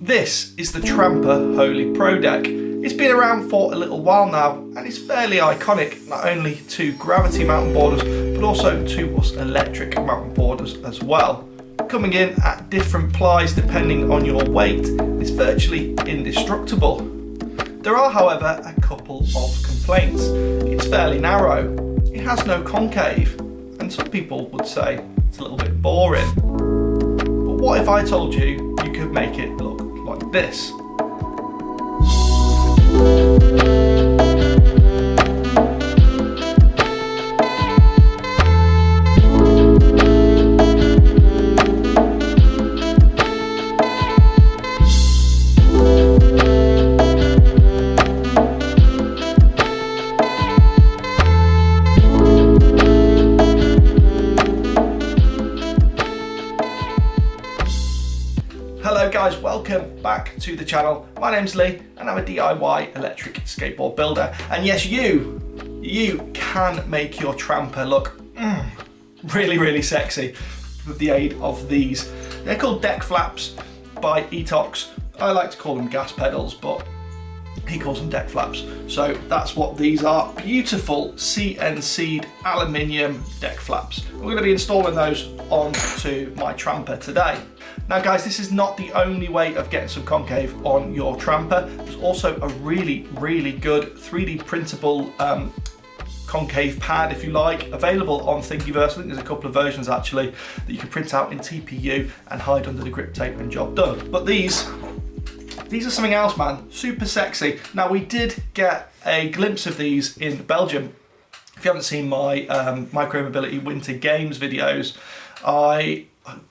This is the Trampa Holy Pro Deck. It's been around for a little while now and it's fairly iconic, not only to gravity mountain boarders but also to us electric mountain boarders as well. Coming in at different plies depending on your weight, it's virtually indestructible. There are, however, a couple of complaints. It's fairly narrow, it has no concave, and some people would say it's a little bit boring. But what if I told you you could make it look like this? Hello guys, welcome back to the channel. My name's Lee and I'm a DIY electric skateboard builder. And yes, you can make your Trampa look really sexy with the aid of these. They're called deck flaps by ETOXX. I like to call them gas pedals, but he calls them deck flaps. So that's what these are. Beautiful CNC'd aluminium deck flaps. We're going to be installing those onto my Trampa today. Now guys, this is not the only way of getting some concave on your Trampa. There's also a really good 3D printable concave pad, if you like, available on Thingiverse. I think there's a couple of versions actually that you can print out in TPU and hide under the grip tape and job done. But these are something else, man. Super sexy. Now we did get a glimpse of these in Belgium. If you haven't seen my micromobility winter games videos, I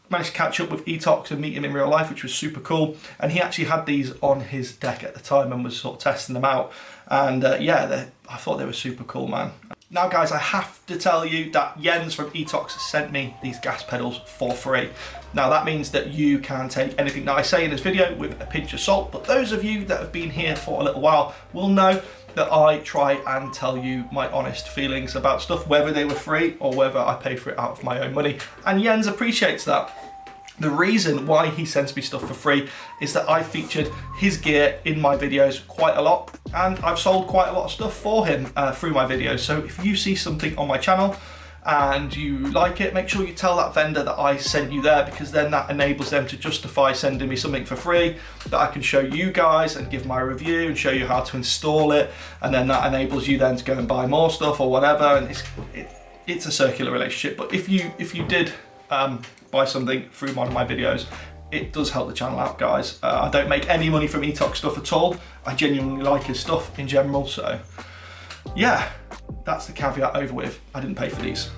managed to catch up with ETOXX and meet him in real life, which was super cool. And he actually had these on his deck at the time and was sort of testing them out. And yeah, I thought they were super cool, man. Now guys, I have to tell you that Jens from ETOXX sent me these gas pedals for free. Now that means that you can take anything that I say in this video with a pinch of salt, but those of you that have been here for a little while will know that I try and tell you my honest feelings about stuff, whether they were free or whether I paid for it out of my own money. And Jens appreciates that. The reason why he sends me stuff for free is that I featured his gear in my videos quite a lot, and I've sold quite a lot of stuff for him through my videos. So if you see something on my channel and you like it, make sure you tell that vendor that I sent you there, because then that enables them to justify sending me something for free that I can show you guys and give my review and show you how to install it, and then that enables you then to go and buy more stuff or whatever, and it's a circular relationship. But if you did buy something through one of my videos, it does help the channel out, guys. I don't make any money from ETOXX stuff at all. I genuinely like his stuff in general, so yeah, that's the caveat over with. I didn't pay for these.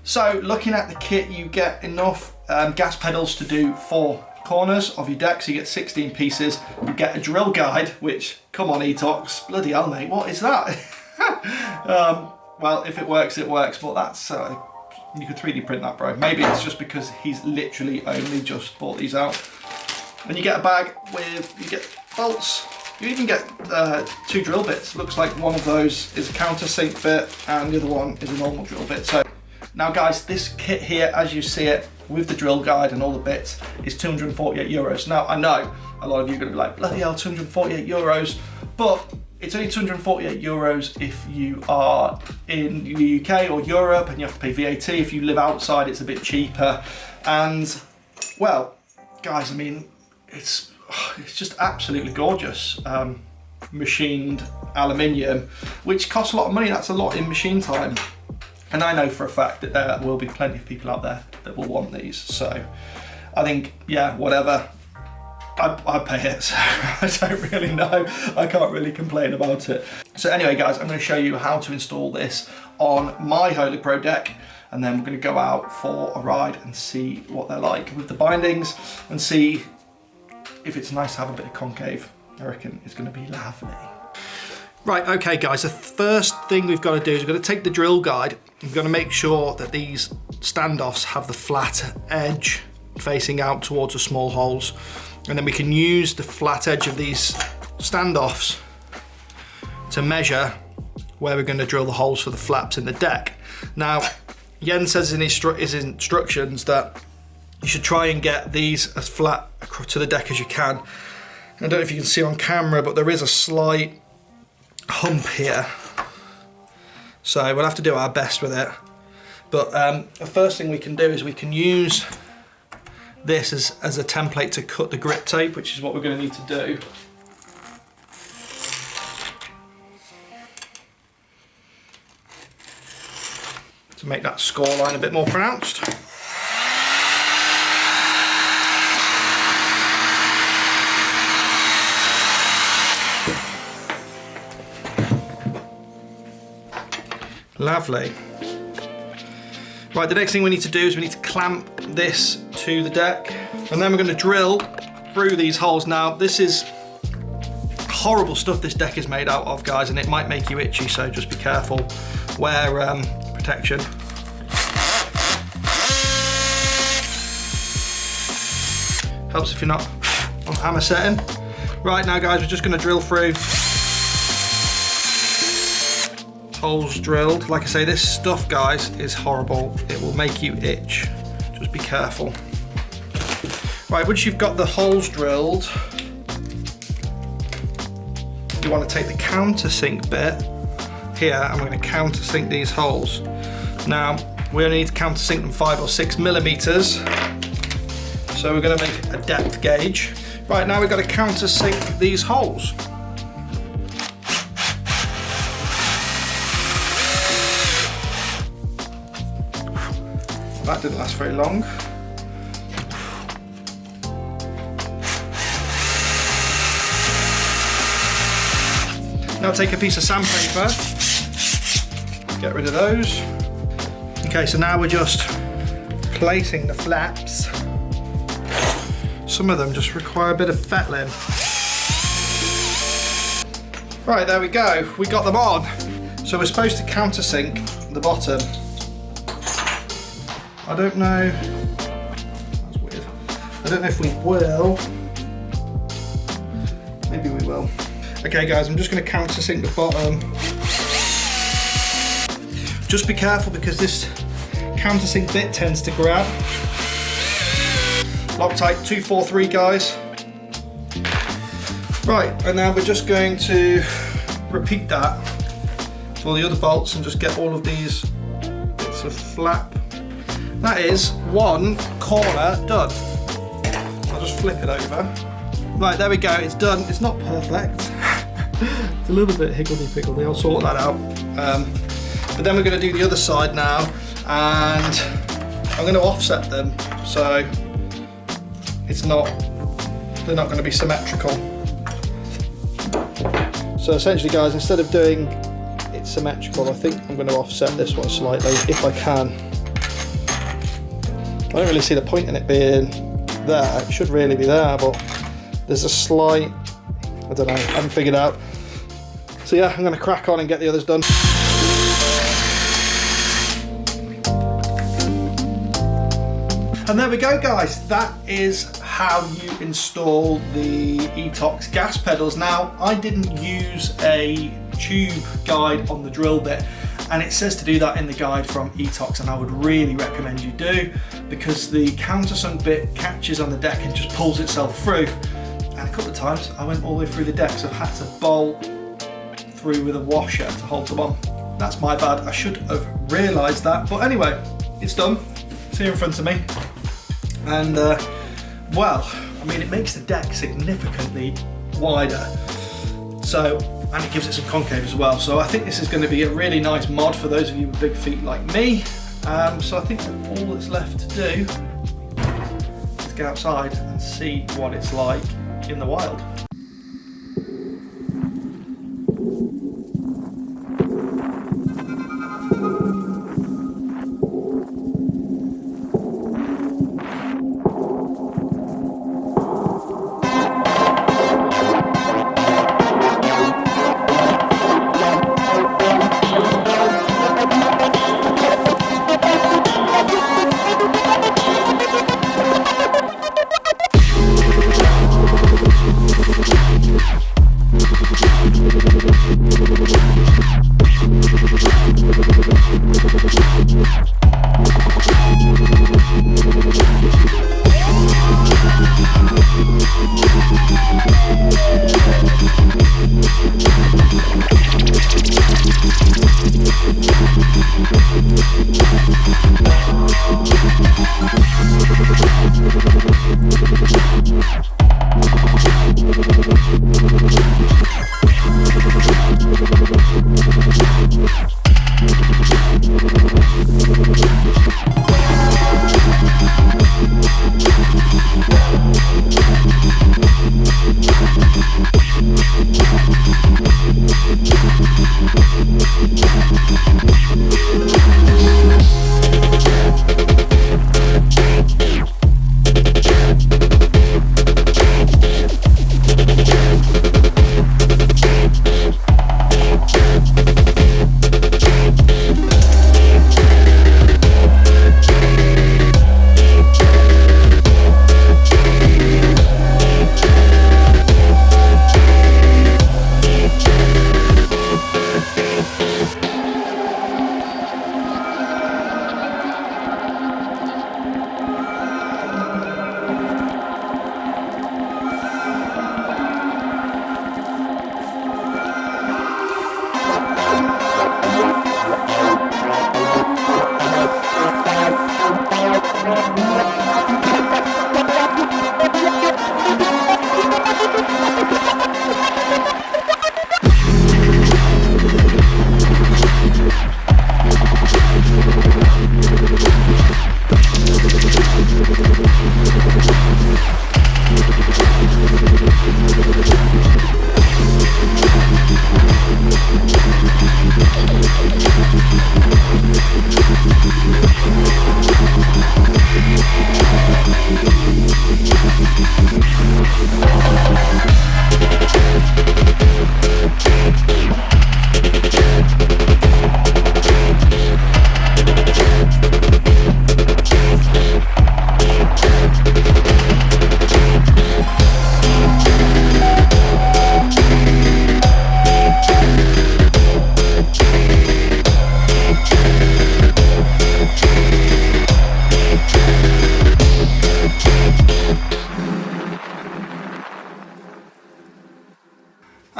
So looking at the kit, you get enough gas pedals to do 4 corners of your deck, so you get 16 pieces. You get a drill guide, which, come on ETOXX, bloody hell mate, what is that? Well, if it works, it works, but that's you could 3D print that, bro. Maybe it's just because he's literally only just bought these out. And you get a bag with, you get bolts. You even get 2 drill bits. Looks like one of those is a countersink bit and the other one is a normal drill bit. So now guys, this kit here, as you see it, with the drill guide and all the bits, is 248 euros. Now I know a lot of you are going to be like, bloody hell, 248 euros, but it's only 248 euros if you are in the UK or Europe and you have to pay VAT. If you live outside, it's a bit cheaper. And well, guys, I mean, it's just absolutely gorgeous. Machined aluminium, which costs a lot of money. That's a lot in machine time. And I know for a fact that there will be plenty of people out there that will want these. So I think, yeah, whatever. I pay it, so I don't really know. I can't really complain about it. So anyway guys, I'm going to show you how to install this on my Holy Pro deck, and then we're going to go out for a ride and see what they're like with the bindings and see if it's nice to have a bit of concave. I reckon it's going to be lovely. Right, okay guys, the first thing we've got to do is we're going to take the drill guide. We're going to make sure that these standoffs have the flat edge facing out towards the small holes. And then we can use the flat edge of these standoffs to measure where we're going to drill the holes for the flaps in the deck. Now, Jens says in his instructions that you should try and get these as flat to the deck as you can. I don't know if you can see on camera, but there is a slight hump here. So we'll have to do our best with it. But the first thing we can do is we can use this as a template to cut the grip tape, which is what we're going to need to do. To make that score line a bit more pronounced. Lovely. Right, the next thing we need to do is we need to clamp this to the deck, and then we're going to drill through these holes. Now, this is horrible stuff this deck is made out of, guys, and it might make you itchy, so just be careful. Wear protection. Helps if you're not on hammer setting. Right, now guys, we're just going to drill through. Holes drilled. Like I say, this stuff, guys, is horrible. It will make you itch. Just be careful. Right, once you've got the holes drilled, you want to take the countersink bit here, and we're going to countersink these holes. Now, we only need to countersink them 5 or 6 millimeters. So we're going to make a depth gauge. Right, now we've got to countersink these holes. That didn't last very long. Now take a piece of sandpaper, get rid of those. Okay, so now we're just placing the flaps. Some of them just require a bit of fettling. Right, there we go, we got them on. So we're supposed to countersink the bottom. I don't know, that's weird. I don't know if we will. Maybe we will. Okay guys, I'm just going to countersink the bottom. Just be careful because this countersink bit tends to grab. Loctite 243, guys. Right, and now we're just going to repeat that for the other bolts and just get all of these bits of flap. That is one corner done. I'll just flip it over. Right, there we go, it's done. It's not perfect. It's a little bit higgledy-piggledy, I'll sort that out. But then we're going to do the other side now, and I'm going to offset them so they're not going to be symmetrical. So essentially, guys, instead of doing it symmetrical, I think I'm going to offset this one slightly if I can. I don't really see the point in it being there. It should really be there, but there's a slight, I don't know, I haven't figured out. So yeah, I'm going to crack on and get the others done. And there we go, guys. That is how you install the ETOXX gas pedals. Now, I didn't use a tube guide on the drill bit, and it says to do that in the guide from ETOXX, and I would really recommend you do, because the countersunk bit catches on the deck and just pulls itself through. And a couple of times I went all the way through the deck, so I've had to bolt through with a washer to hold them on. That's my bad, I should have realised that. But anyway, it's done, it's here in front of me. And well, I mean, it makes the deck significantly wider. So, and it gives it some concave as well. So I think this is going to be a really nice mod for those of you with big feet like me. So I think that all that's left to do is go outside and see what it's like in the wild.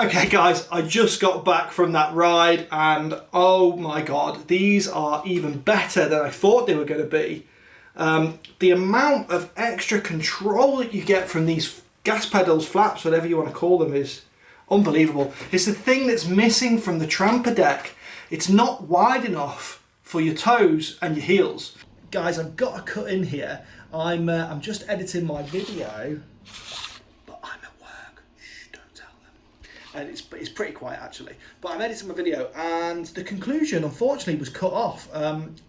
Okay guys, I just got back from that ride and oh my god, these are even better than I thought they were going to be. The amount of extra control that you get from these gas pedals, flaps, whatever you want to call them, is unbelievable. It's the thing that's missing from the Trampa deck. It's not wide enough for your toes and your heels. Guys, I've got a cut in here. I'm just editing my video. And it's pretty quiet actually, but I'm editing my video and the conclusion unfortunately was cut off.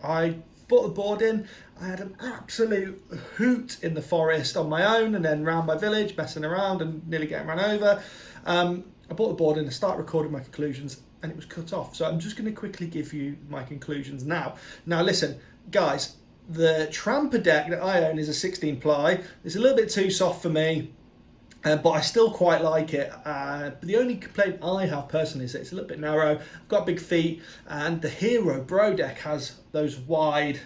I brought the board in, I had an absolute hoot in the forest on my own and then round my village messing around and nearly getting run over. I brought the board in, I started recording my conclusions and it was cut off. So I'm just going to quickly give you my conclusions now. Now listen guys, the Trampa deck that I own is a 16 ply. It's a little bit too soft for me. But I still quite like it. But the only complaint I have personally is that it's a little bit narrow. I've got big feet, and the Hero Bro deck has those wide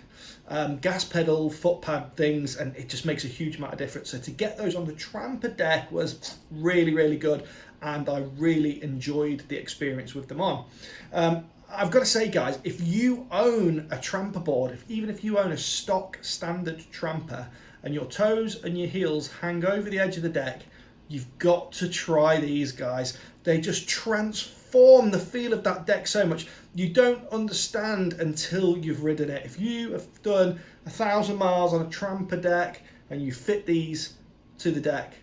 gas pedal foot pad things, and it just makes a huge amount of difference. So to get those on the Trampa deck was really, really good, and I really enjoyed the experience with them on. I've got to say, guys, if you own a Trampa board, even if you own a stock standard Trampa, and your toes and your heels hang over the edge of the deck, you've got to try these, guys. They just transform the feel of that deck so much. You don't understand until you've ridden it. If you have done 1,000 miles on a Trampa deck and you fit these to the deck,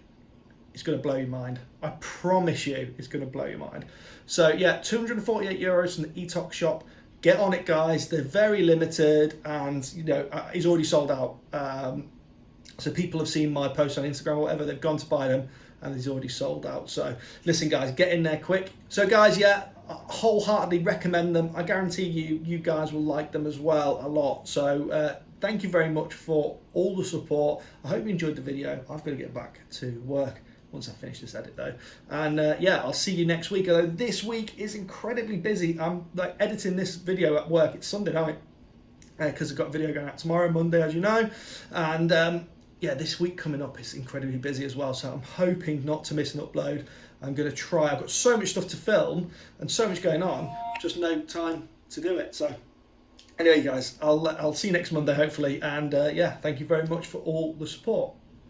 it's going to blow your mind. I promise you, it's going to blow your mind. So yeah, €248 from the ETOXX shop. Get on it, guys. They're very limited, and you know it's already sold out. So people have seen my post on Instagram or whatever, they've gone to buy them and he's already sold out. So listen guys, get in there quick. So guys, yeah, I wholeheartedly recommend them. I guarantee you guys will like them as well a lot. So thank you very much for all the support. I hope you enjoyed the video. I've got to get back to work once I finish this edit though. And yeah, I'll see you next week. Although this week is incredibly busy. I'm like editing this video at work. It's Sunday night because I've got a video going out tomorrow, Monday, as you know. And yeah, this week coming up is incredibly busy as well, so I'm hoping not to miss an upload. I'm going to try. I've got so much stuff to film and so much going on, just no time to do it. So anyway, guys, I'll see you next Monday, hopefully. And yeah, thank you very much for all the support.